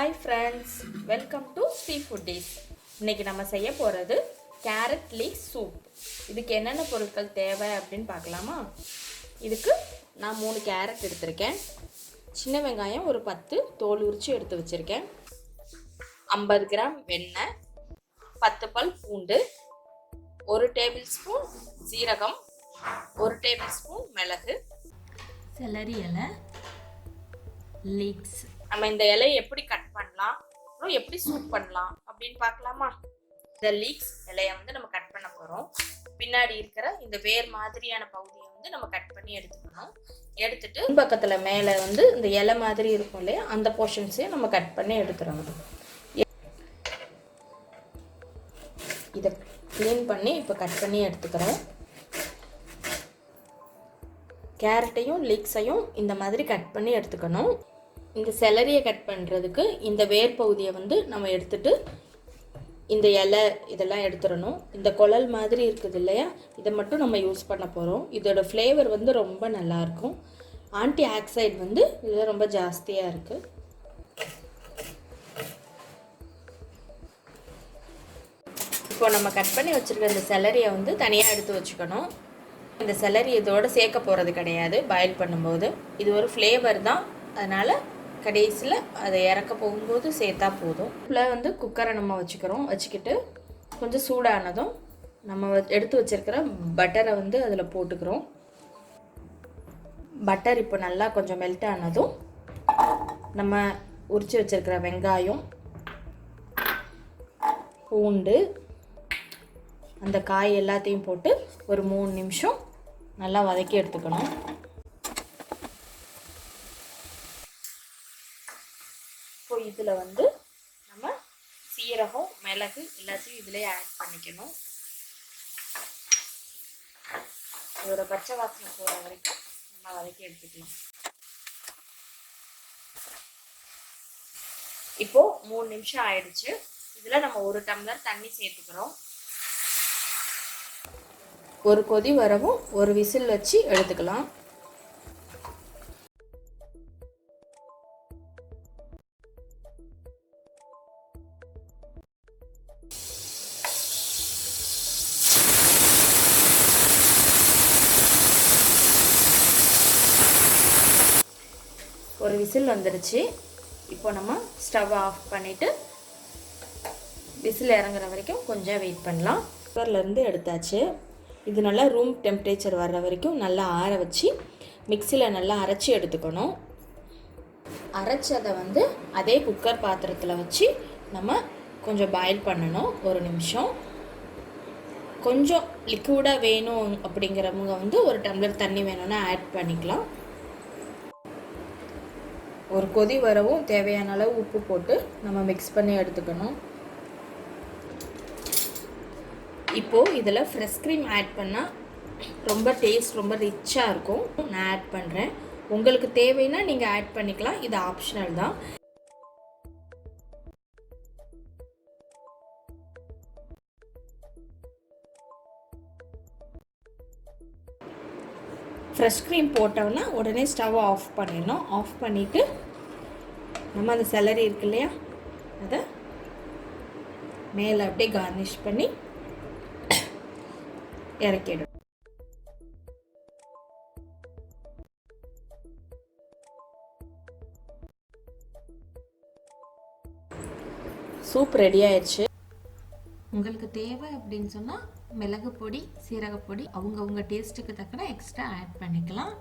Hi friends, welcome to Sri Foodies. இன்றைக்கி நம்ம செய்ய போகிறது கேரட் லீக் சூப். இதுக்கு என்னென்ன பொருட்கள் தேவை அப்படின்னு பார்க்கலாமா? இதுக்கு நான் 3 கேரட் எடுத்திருக்கேன். சின்ன வெங்காயம் ஒரு 10 தோல் உரித்து எடுத்து வச்சுருக்கேன். 50 கிராம் வெண்ணெய், 10 பல் பூண்டு, 1 டேபிள் ஸ்பூன் சீரகம், 1 டேபிள் ஸ்பூன் மிளகு, செலரி இலை, லீக்ஸ். நம்ம இந்த இலையை எப்படி கட் பண்ணலாம், அப்புறம் எப்படி சூப் பண்ணலாம் அப்படின்னு பார்க்கலாமா? இந்த லீக்ஸ் இலையை நம்ம கட் பண்ண போகிறோம். பின்னாடி இருக்கிற இந்த வேர் மாதிரியான பகுதியை நம்ம கட் பண்ணி எடுத்துக்கணும். எடுத்துட்டு பக்கத்தில் மேலே இந்த இலை மாதிரி இருக்கும் இல்லையா, அந்த போர்ஷன்ஸையும் நம்ம கட் பண்ணி எடுத்துடணும். இதை க்ளீன் பண்ணி இப்போ கட் பண்ணி எடுத்துக்கிறோம். கேரட்டையும் லீக்ஸையும் இந்த மாதிரி கட் பண்ணி எடுத்துக்கணும். இந்த செலரியை கட் பண்ணுறதுக்கு இந்த வேர் பகுதியை நம்ம எடுத்துட்டு இந்த இலை இதெல்லாம் எடுத்துடணும். இந்த குழல் மாதிரி இருக்குது இல்லையா, இதை மட்டும் நம்ம யூஸ் பண்ண போகிறோம். இதோட ஃப்ளேவர் ரொம்ப நல்லாயிருக்கும். ஆன்டி ஆக்சைடு இதில் ரொம்ப ஜாஸ்தியாக இருக்குது. இப்போ நம்ம கட் பண்ணி வச்சுருக்க இந்த செலரியை தனியாக எடுத்து வச்சுக்கணும். இந்த செலரி இதோடு சேர்க்க போகிறது கிடையாது. பாயில் பண்ணும்போது இது ஒரு ஃப்ளேவர் தான், அதனால் கடைசியில் அதை இறக்க போகும்போது சேர்த்தா போதும். இதில் குக்கரை நம்ம வச்சுக்கிட்டு கொஞ்சம் சூடானதும் நம்ம எடுத்து வச்சுருக்கிற பட்டரை அதில் போட்டுக்கிறோம். பட்டர் இப்போ நல்லா கொஞ்சம் மெல்ட் ஆனதும் நம்ம உரித்து வச்சுருக்கிற வெங்காயம், பூண்டு, அந்த காய் எல்லாத்தையும் போட்டு ஒரு 3 நிமிஷம் நல்லா வதக்கி எடுத்துக்கணும். இப்போ இதில் நம்ம சீரகம், மிளகு எல்லாத்தையும் இதிலே ஆட் பண்ணிக்கணும். இதோட பச்சை வாசனை போகிற வரைக்கும் நம்ம வதக்கி எடுத்துக்கலாம். இப்போது 3 நிமிஷம் ஆயிடுச்சு. இதில் நம்ம 1 டம்ளர் தண்ணி சேர்த்துக்கிறோம். ஒரு கொதி வரவும் ஒரு விசில் வச்சு எடுத்துக்கலாம். ஒரு விசில் வந்துடுச்சு. இப்போ நம்ம ஸ்டவ் ஆஃப் பண்ணிவிட்டு விசில் இறங்குற வரைக்கும் கொஞ்சம் வெயிட் பண்ணலாம். குக்கர்லேருந்து எடுத்தாச்சு. இது நல்லா ரூம் டெம்பரேச்சர் வர்ற வரைக்கும் நல்லா ஆற வச்சு மிக்சியில் நல்லா அரைச்சி எடுத்துக்கணும். அரைச்சதை அதே குக்கர் பாத்திரத்தில் வச்சு நம்ம கொஞ்சம் பாயில் பண்ணணும். 1 நிமிஷம். கொஞ்சம் லிக்விடாக வேணும் அப்படிங்கிறவங்க 1 டம்ளர் தண்ணி வேணும்னா ஆட் பண்ணிக்கலாம். ஒரு கொதி வரவும் தேவையான அளவு உப்பு போட்டு நம்ம மிக்ஸ் பண்ணி எடுத்துக்கணும். இப்போது இதில் ஃப்ரெஷ் க்ரீம் ஆட் பண்ணால் ரொம்ப டேஸ்ட் ரொம்ப ரிச்சாக இருக்கும். நான் ஆட் பண்ணுறேன். உங்களுக்கு தேவைன்னா நீங்கள் ஆட் பண்ணிக்கலாம். இது ஆப்ஷனல் தான். ஃப்ரெஷ் க்ரீம் போட்டோன்னா உடனே ஸ்டவ் ஆஃப் பண்ணிடணும். ஆஃப் பண்ணிவிட்டு நம்ம அந்த செலரி இருக்கு இல்லையா, அதை மேலே அப்படியே கார்னிஷ் பண்ணி இறக்கிடும். சூப் ரெடி ஆயிடுச்சு. உங்களுக்கு தேவை அப்படின்னு சொன்னால் மிளகு பொடி, சீரகப்பொடி அவங்கவுங்க டேஸ்ட்டுக்கு தக்கன எக்ஸ்ட்ரா ஆட் பண்ணிக்கலாம்.